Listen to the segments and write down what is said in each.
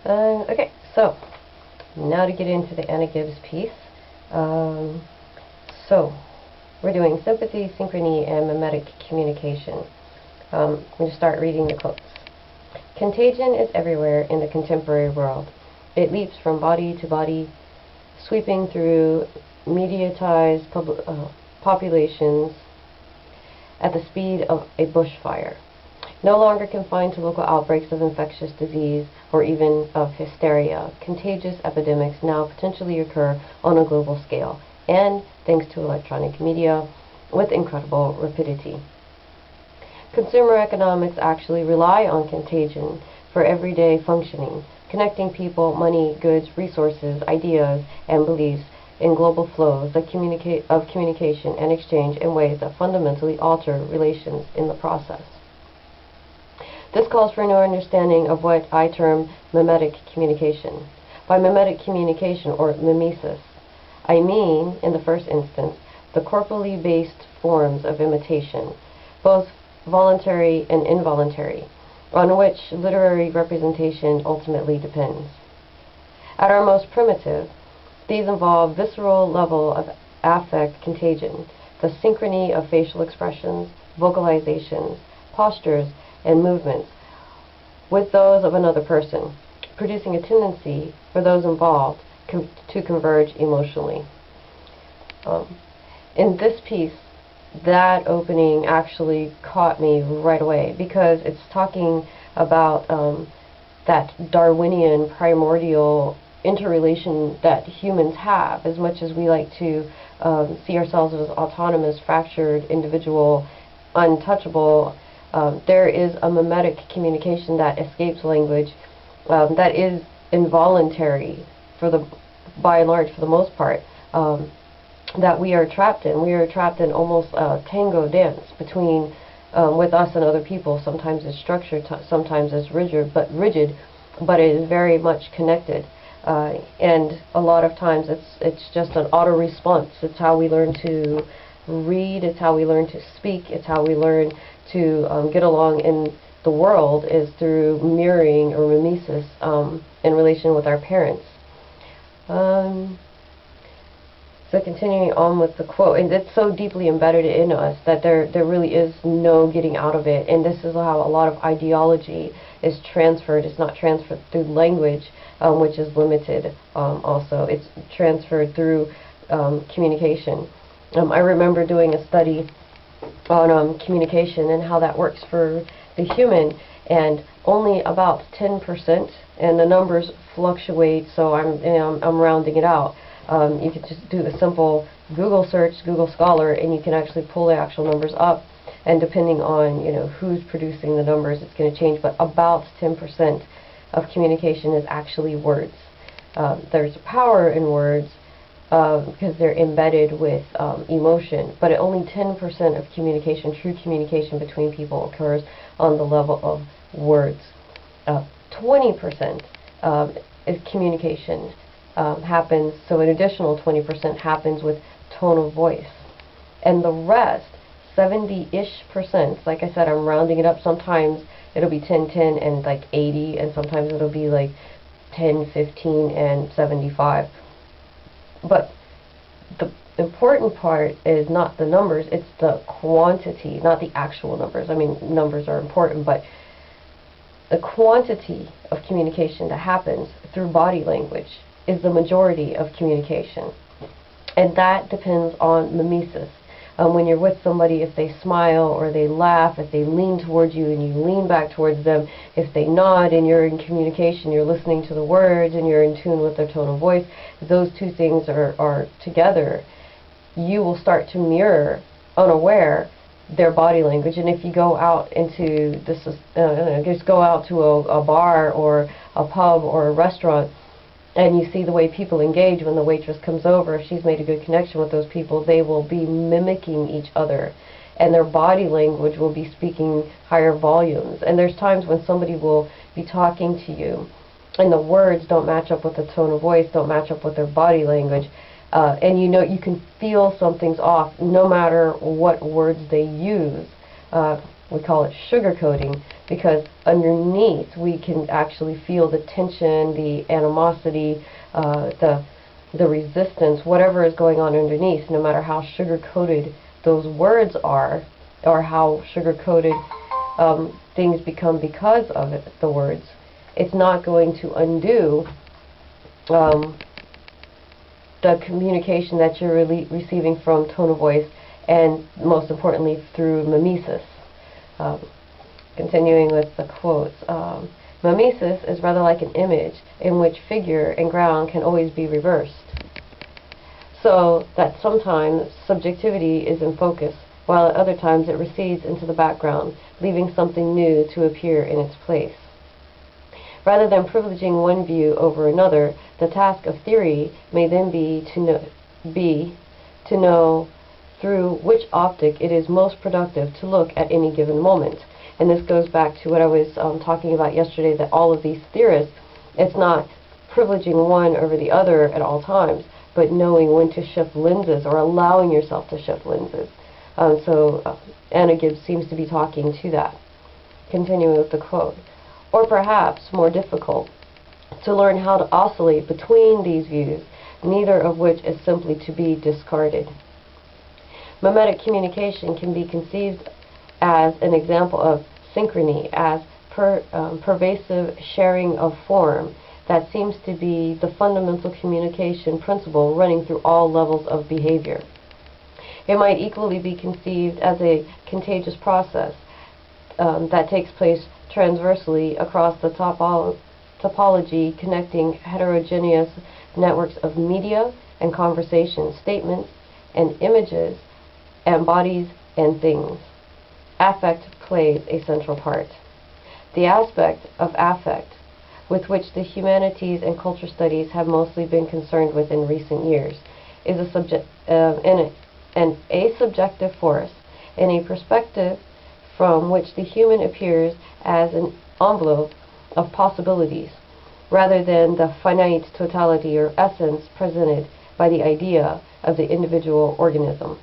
Okay, so now to get into the Anna Gibbs piece. So we're doing sympathy, synchrony, and mimetic communication. I'm going to start reading the quotes. Contagion is everywhere in the contemporary world. It leaps from body to body, sweeping through mediatized populations at the speed of a bushfire. No longer confined to local outbreaks of infectious disease or even of hysteria, contagious epidemics now potentially occur on a global scale, and, thanks to electronic media, with incredible rapidity. Consumer economics actually rely on contagion for everyday functioning, connecting people, money, goods, resources, ideas, and beliefs in global flows of communication and exchange in ways that fundamentally alter relations in the process. This calls for an understanding of what I term mimetic communication. By mimetic communication, or Memisis, I mean, in the first instance, the corporally based forms of imitation, both voluntary and involuntary, on which literary representation ultimately depends. At our most primitive, these involve visceral level of affect contagion, the synchrony of facial expressions, vocalizations, postures, and movements with those of another person, producing a tendency for those involved to converge emotionally. In this piece, that opening actually caught me right away because it's talking about that Darwinian primordial interrelation that humans have. As much as we like to see ourselves as autonomous, fractured, individual, untouchable, there is a mimetic communication that escapes language that is involuntary by and large, for the most part, that we are trapped in. We are trapped in almost a tango dance between with us and other people. Sometimes it's structured, sometimes it's rigid, but it is very much connected. And a lot of times it's just an auto response. It's how we learn to read, it's how we learn to speak, it's how we learn to get along in the world, is through mirroring or mimesis in relation with our parents. So continuing on with the quote, and it's so deeply embedded in us that there really is no getting out of it, and this is how a lot of ideology is transferred. It's not transferred through language, which is limited also. It's transferred through communication. I remember doing a study on communication and how that works for the human, and only about 10%, and the numbers fluctuate, so I'm rounding it out. You could just do a simple Google search, Google Scholar, and you can actually pull the actual numbers up, and depending on who's producing the numbers, it's going to change, but about 10% of communication is actually words. There's power in words because they're embedded with emotion, but only 10% of communication, true communication between people, occurs on the level of words. 20% is communication happens, so an additional 20% happens with tone of voice. And the rest, 70-ish%, like I said, I'm rounding it up. Sometimes it'll be 10, 10, and like 80, and sometimes it'll be like 10, 15, and 75. But the important part is not the numbers, it's the quantity, not the actual numbers. I mean, numbers are important, but the quantity of communication that happens through body language is the majority of communication. And that depends on mimesis. When you're with somebody, if they smile or they laugh, if they lean towards you and you lean back towards them, if they nod and you're in communication, you're listening to the words and you're in tune with their tone of voice, if those two things are together, you will start to mirror, unaware, their body language. And if you go out into this, just go out to a bar or a pub or a restaurant, and you see the way people engage when the waitress comes over, if she's made a good connection with those people, they will be mimicking each other, and their body language will be speaking higher volumes. And there's times when somebody will be talking to you, and the words don't match up with the tone of voice, don't match up with their body language, and you can feel something's off, no matter what words they use. We call it sugarcoating because underneath we can actually feel the tension, the animosity, the resistance, whatever is going on underneath, no matter how sugar-coated those words are, or how sugar-coated things become because of it, the words. It's not going to undo the communication that you're receiving from tone of voice, and most importantly through mimesis. Continuing with the quotes, mimesis is rather like an image in which figure and ground can always be reversed, so that sometimes subjectivity is in focus, while at other times it recedes into the background, leaving something new to appear in its place. Rather than privileging one view over another, the task of theory may then be to know through which optic it is most productive to look at any given moment. And this goes back to what I was talking about yesterday, that all of these theorists, it's not privileging one over the other at all times, but knowing when to shift lenses, or allowing yourself to shift lenses. Anna Gibbs seems to be talking to that. Continuing with the quote. Or perhaps more difficult, to learn how to oscillate between these views, neither of which is simply to be discarded. Mimetic communication can be conceived as an example of synchrony, as pervasive sharing of form that seems to be the fundamental communication principle running through all levels of behavior. It might equally be conceived as a contagious process that takes place transversely across the topology, connecting heterogeneous networks of media and conversation, statements and images, and bodies and things. Affect plays a central part. The aspect of affect with which the humanities and culture studies have mostly been concerned with in recent years is an asubjective force in a perspective from which the human appears as an envelope of possibilities, rather than the finite totality or essence presented by the idea of the individual organism.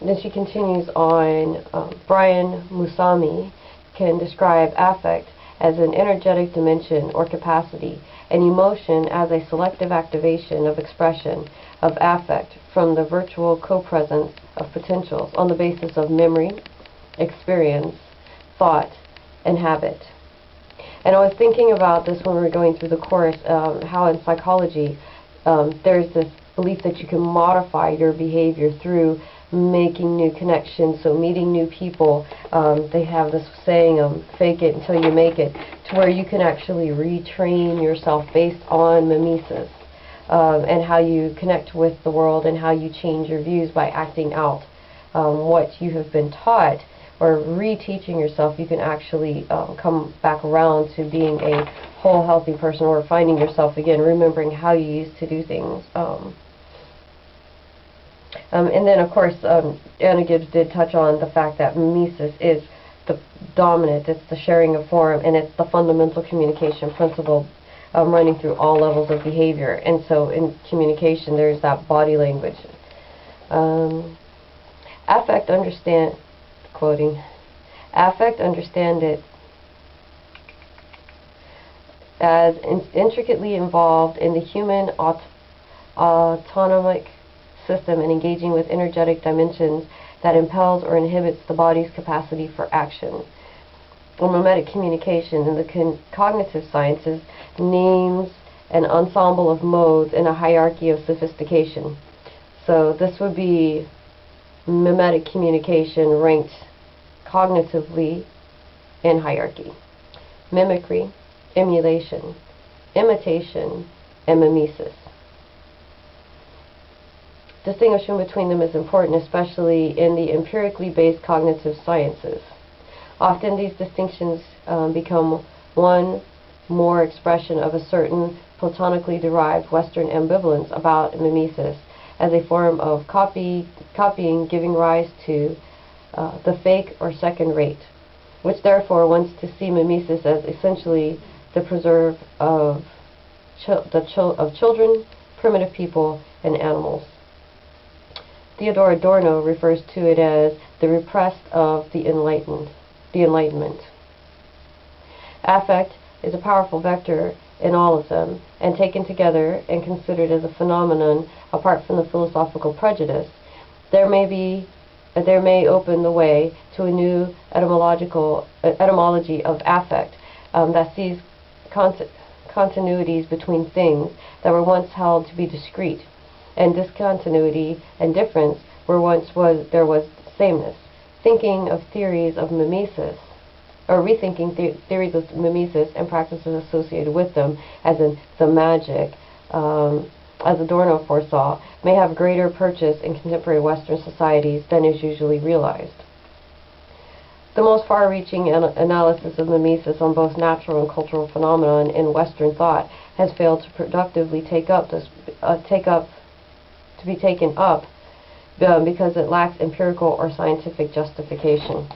Then she continues on, Brian Musami can describe affect as an energetic dimension or capacity, and emotion as a selective activation of expression of affect from the virtual co-presence of potentials on the basis of memory, experience, thought, and habit. And I was thinking about this when we were going through the course, how in psychology there's this belief that you can modify your behavior through making new connections, so meeting new people. They have this saying, fake it until you make it, to where you can actually retrain yourself based on mimesis, and how you connect with the world and how you change your views by acting out what you have been taught, or reteaching yourself. You can actually come back around to being a whole, healthy person, or finding yourself again, remembering how you used to do things. And then, of course, Anna Gibbs did touch on the fact that mimesis is the dominant, it's the sharing of form, and it's the fundamental communication principle running through all levels of behavior. And so in communication, there's that body language. Affect, understand, quoting, affect, understand it as intricately involved in the human autonomic system and engaging with energetic dimensions that impels or inhibits the body's capacity for action. Or mimetic communication in the cognitive sciences names an ensemble of modes in a hierarchy of sophistication. So this would be mimetic communication ranked cognitively in hierarchy: mimicry, emulation, imitation, and mimesis. Distinguishing between them is important, especially in the empirically based cognitive sciences. Often these distinctions become one more expression of a certain platonically derived Western ambivalence about mimesis as a form of copying, giving rise to the fake or second rate, which therefore wants to see mimesis as essentially the preserve of children, primitive people, and animals. Theodore Adorno refers to it as the repressed of the Enlightenment. Affect is a powerful vector in all of them, and taken together and considered as a phenomenon apart from the philosophical prejudice, there may open the way to a new etymology of affect that sees continuities between things that were once held to be discrete, and discontinuity and difference where there was sameness. Thinking of theories of mimesis, or rethinking theories of mimesis and practices associated with them, as in the magic, as Adorno foresaw, may have greater purchase in contemporary Western societies than is usually realized. The most far-reaching analysis of mimesis on both natural and cultural phenomenon in Western thought has failed to productively be taken up because it lacks empirical or scientific justification.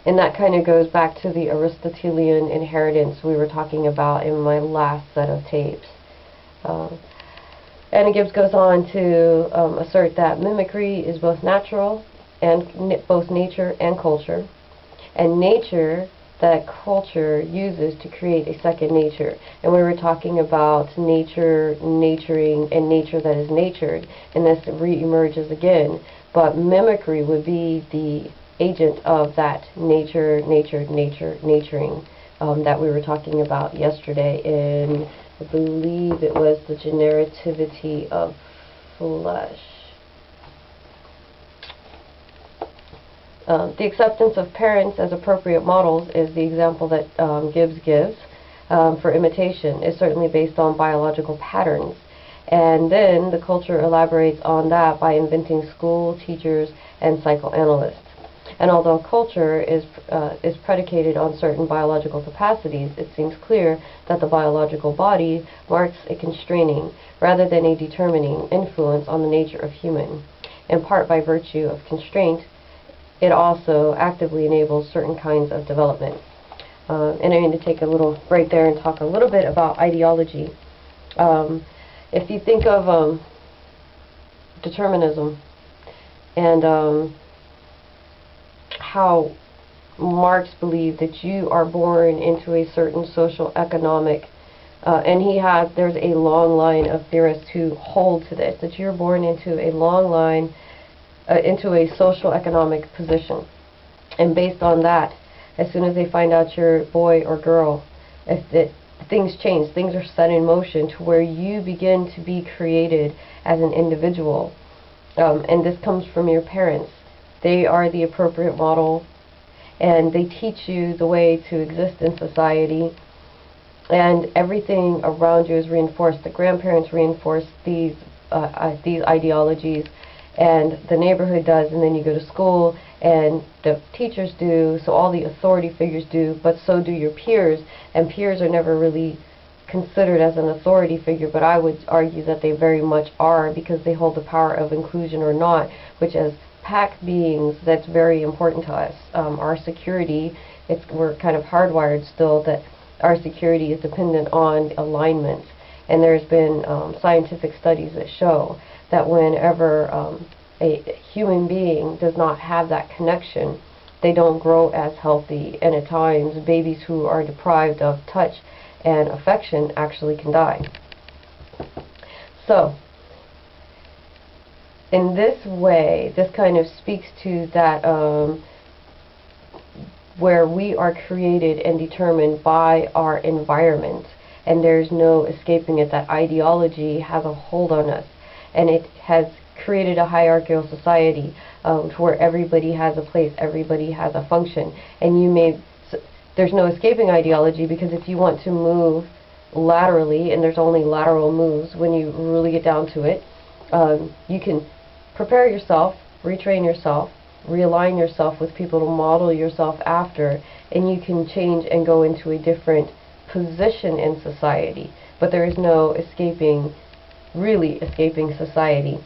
And that kind of goes back to the Aristotelian inheritance we were talking about in my last set of tapes. And Gibbs goes on to assert that mimicry is both natural and both nature and culture, and nature that culture uses to create a second nature. And we were talking about nature, naturing, and nature that is natured, and this re-emerges again. But mimicry would be the agent of that naturing that we were talking about yesterday in, I believe it was the generativity of flesh. The acceptance of parents as appropriate models is the example that Gibbs gives for imitation, is certainly based on biological patterns. And then the culture elaborates on that by inventing school, teachers, and psychoanalysts. And although culture is predicated on certain biological capacities, it seems clear that the biological body marks a constraining rather than a determining influence on the nature of human. In part by virtue of constraint, it also actively enables certain kinds of development. And I'm going to take a little break there and talk a little bit about ideology. If you think of determinism and how Marx believed that you are born into a certain social economic, and there's a long line of theorists who hold to this, that you're born into a long line, into a social economic position. And based on that, as soon as they find out you're boy or girl, things change, things are set in motion to where you begin to be created as an individual. And this comes from your parents. They are the appropriate model, and they teach you the way to exist in society, and everything around you is reinforced. The grandparents reinforce these ideologies, and the neighborhood does, and then you go to school, and the teachers do, so all the authority figures do, but so do your peers, and peers are never really considered as an authority figure, but I would argue that they very much are, because they hold the power of inclusion or not, which as pack beings, that's very important to us. Our security, we're kind of hardwired still that our security is dependent on alignment, and there's been scientific studies that show that whenever a human being does not have that connection, they don't grow as healthy, and at times babies who are deprived of touch and affection actually can die. So in this way, this kind of speaks to that where we are created and determined by our environment, and there's no escaping it. That ideology has a hold on us, and it has created a hierarchical society to where everybody has a place, everybody has a function, and there's no escaping ideology, because if you want to move laterally, and there's only lateral moves when you really get down to it, you can prepare yourself, retrain yourself, realign yourself with people to model yourself after, and you can change and go into a different position in society. But there is no really escaping society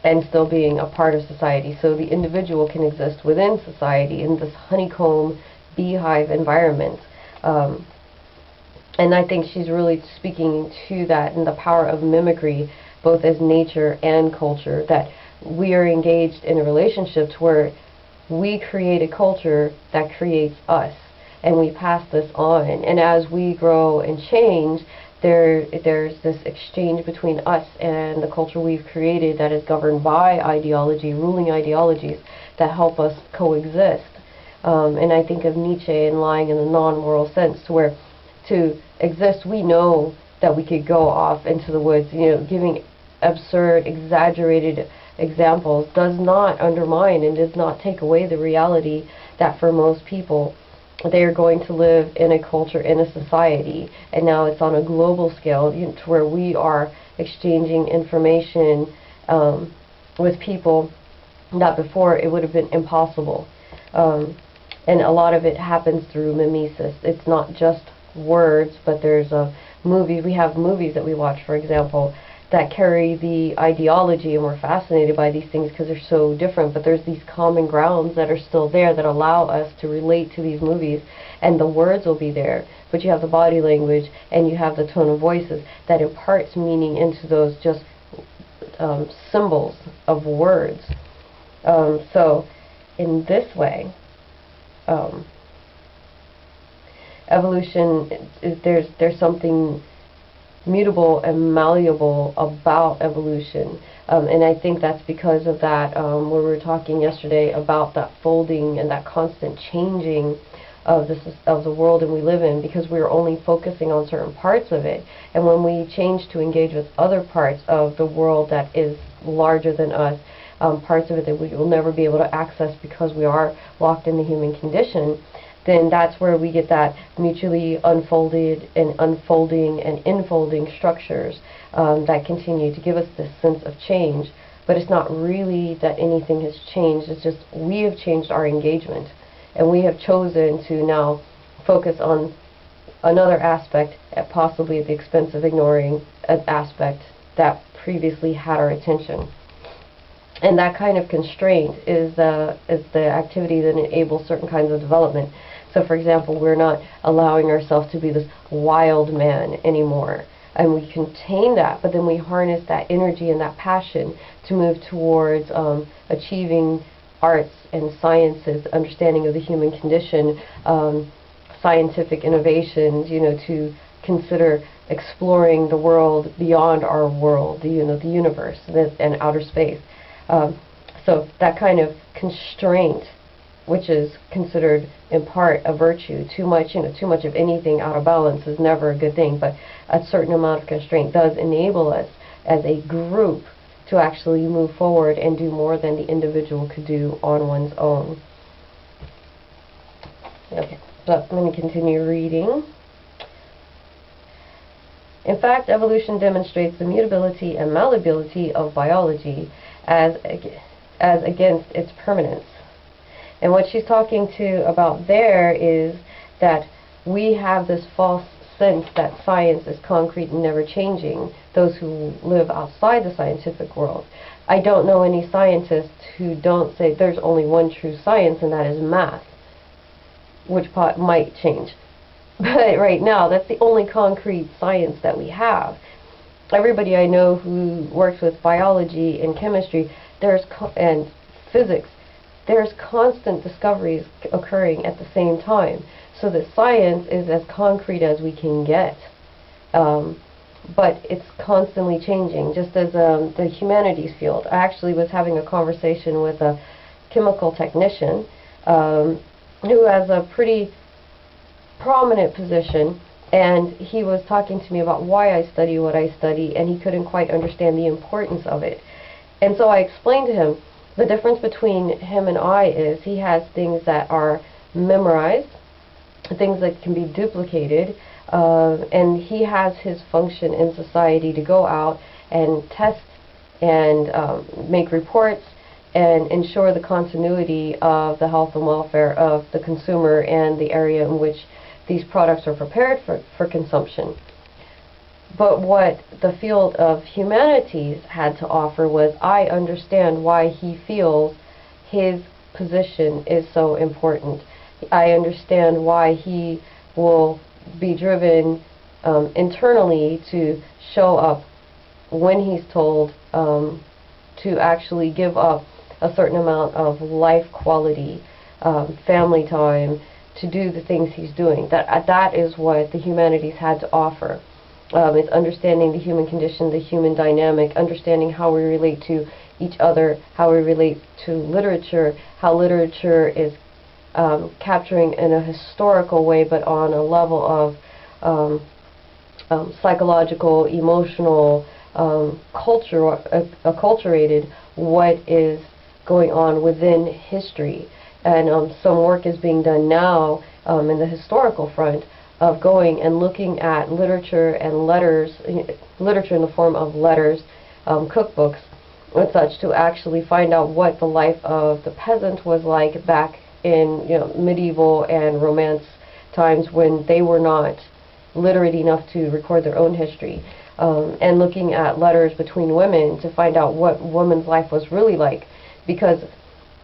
and still being a part of society. So the individual can exist within society in this honeycomb beehive environment. And I think she's really speaking to that and the power of mimicry, both as nature and culture, that we are engaged in a relationship where we create a culture that creates us, and we pass this on. And as we grow and change, there's this exchange between us and the culture we've created that is governed by ideology, ruling ideologies that help us coexist. And I think of Nietzsche and lying in the non-moral sense, where to exist, we know that we could go off into the woods. Giving absurd, exaggerated examples does not undermine and does not take away the reality that for most people, they are going to live in a culture, in a society, and now it's on a global scale, to where we are exchanging information with people that before it would have been impossible. And a lot of it happens through mimesis. It's not just words, but there's movies. We have movies that we watch, for example, that carry the ideology, and we're fascinated by these things because they're so different, but there's these common grounds that are still there that allow us to relate to these movies, and the words will be there, but you have the body language and you have the tone of voices that imparts meaning into those just symbols of words. So in this way, evolution there's something mutable and malleable about evolution, and I think that's because of that, where we were talking yesterday about that folding and that constant changing of the world that we live in, because we're only focusing on certain parts of it, and when we change to engage with other parts of the world that is larger than us, parts of it that we will never be able to access because we are locked in the human condition, then that's where we get that mutually unfolded and unfolding and infolding structures that continue to give us this sense of change. But it's not really that anything has changed, it's just we have changed our engagement, and we have chosen to now focus on another aspect, possibly at the expense of ignoring an aspect that previously had our attention. And that kind of constraint is the activity that enables certain kinds of development. So, for example, we're not allowing ourselves to be this wild man anymore. And we contain that, but then we harness that energy and that passion to move towards achieving arts and sciences, understanding of the human condition, scientific innovations, to consider exploring the world beyond our world, the universe and outer space. So that kind of constraint, which is considered in part a virtue. Too much of anything out of balance is never a good thing, but a certain amount of constraint does enable us as a group to actually move forward and do more than the individual could do on one's own. Okay, so let me continue reading. In fact, evolution demonstrates the mutability and malleability of biology as against its permanence. And what she's talking to about there is that we have this false sense that science is concrete and never changing, those who live outside the scientific world. I don't know any scientists who don't say there's only one true science, and that is math, which might change. But right now, that's the only concrete science that we have. Everybody I know who works with biology and chemistry and physics, there's constant discoveries occurring at the same time. So that science is as concrete as we can get. But it's constantly changing, just as the humanities field. I actually was having a conversation with a chemical technician who has a pretty prominent position, and he was talking to me about why I study what I study, and he couldn't quite understand the importance of it. And so I explained to him the difference between him and I is he has things that are memorized, things that can be duplicated, and he has his function in society to go out and test and make reports and ensure the continuity of the health and welfare of the consumer and the area in which these products are prepared for consumption. But what the field of humanities had to offer was, I understand why he feels his position is so important. I understand why he will be driven internally to show up when he's told to actually give up a certain amount of life quality, family time, to do the things he's doing. That is what the humanities had to offer. It's understanding the human condition, the human dynamic, understanding how we relate to each other, how we relate to literature, how literature is capturing in a historical way, but on a level of psychological, emotional, acculturated what is going on within history. And some work is being done now in the historical front of going and looking at literature and letters, literature in the form of letters, cookbooks, and such, to actually find out what the life of the peasant was like back in medieval and Romance times, when they were not literate enough to record their own history, and looking at letters between women to find out what woman's life was really like, because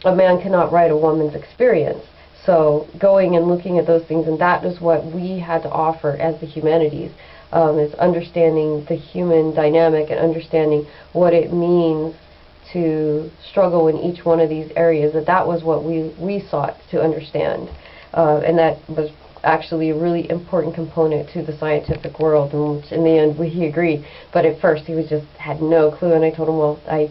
a man cannot write a woman's experience. So going and looking at those things, and that is what we had to offer as the humanities, is understanding the human dynamic and understanding what it means to struggle in each one of these areas. That was what we sought to understand, and that was actually a really important component to the scientific world, and which in the end he agreed. But at first he just had no clue, and I told him, well, I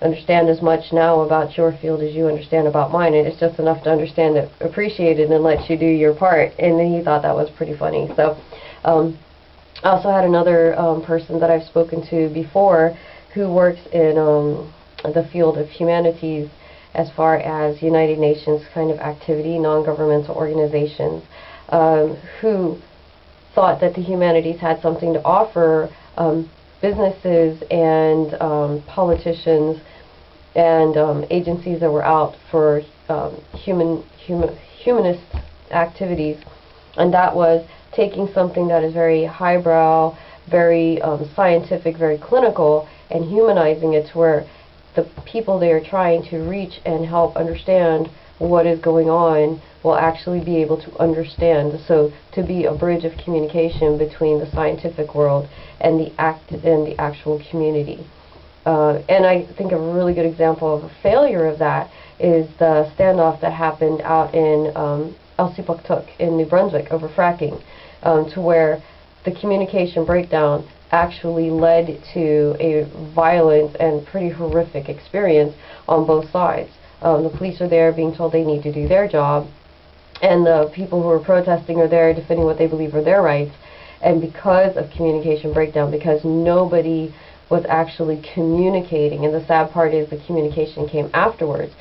understand as much now about your field as you understand about mine, and it's just enough to understand it, appreciate it, and let you do your part. And then he thought that was pretty funny. So I also had another person that I've spoken to before who works in the field of humanities as far as United Nations kind of activity, non-governmental organizations, who thought that the humanities had something to offer businesses and politicians and agencies that were out for humanist activities, and that was taking something that is very highbrow, very scientific, very clinical, and humanizing it to where the people they are trying to reach and help understand what is going on will actually be able to understand. So to be a bridge of communication between the scientific world and the actual community. And I think a really good example of a failure of that is the standoff that happened out in Elsipogtog in New Brunswick over fracking, to where the communication breakdown actually led to a violent and pretty horrific experience on both sides. The police are there being told they need to do their job, and the people who are protesting are there defending what they believe are their rights. And because of communication breakdown, because nobody was actually communicating, and the sad part is the communication came afterwards,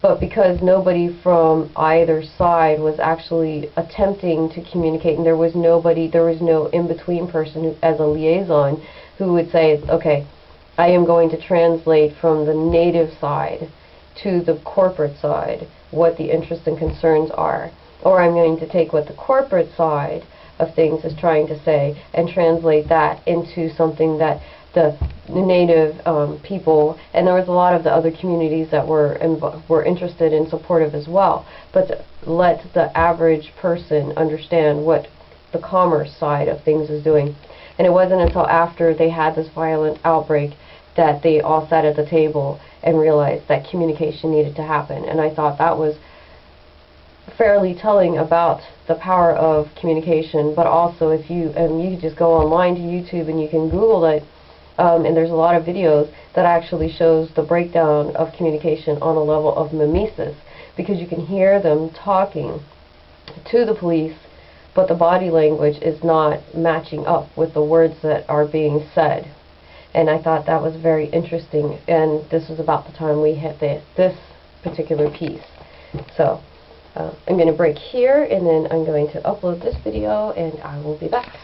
but because nobody from either side was actually attempting to communicate, and there was no in-between person who, as a liaison, who would say, okay, I am going to translate from the native side to the corporate side what the interests and concerns are, or I'm going to take what the corporate side of things is trying to say and translate that into something that the native people, and there was a lot of the other communities that were interested and supportive as well, but to let the average person understand what the commerce side of things is doing. And it wasn't until after they had this violent outbreak that they all sat at the table and realized that communication needed to happen. And I thought that was fairly telling about the power of communication. But also, if you can just go online to YouTube and you can Google it, and there's a lot of videos that actually shows the breakdown of communication on a level of Memisis, because you can hear them talking to the police, but the body language is not matching up with the words that are being said. And I thought that was very interesting, and this was about the time we hit this particular piece. So I'm going to break here, and then I'm going to upload this video, and I will be back.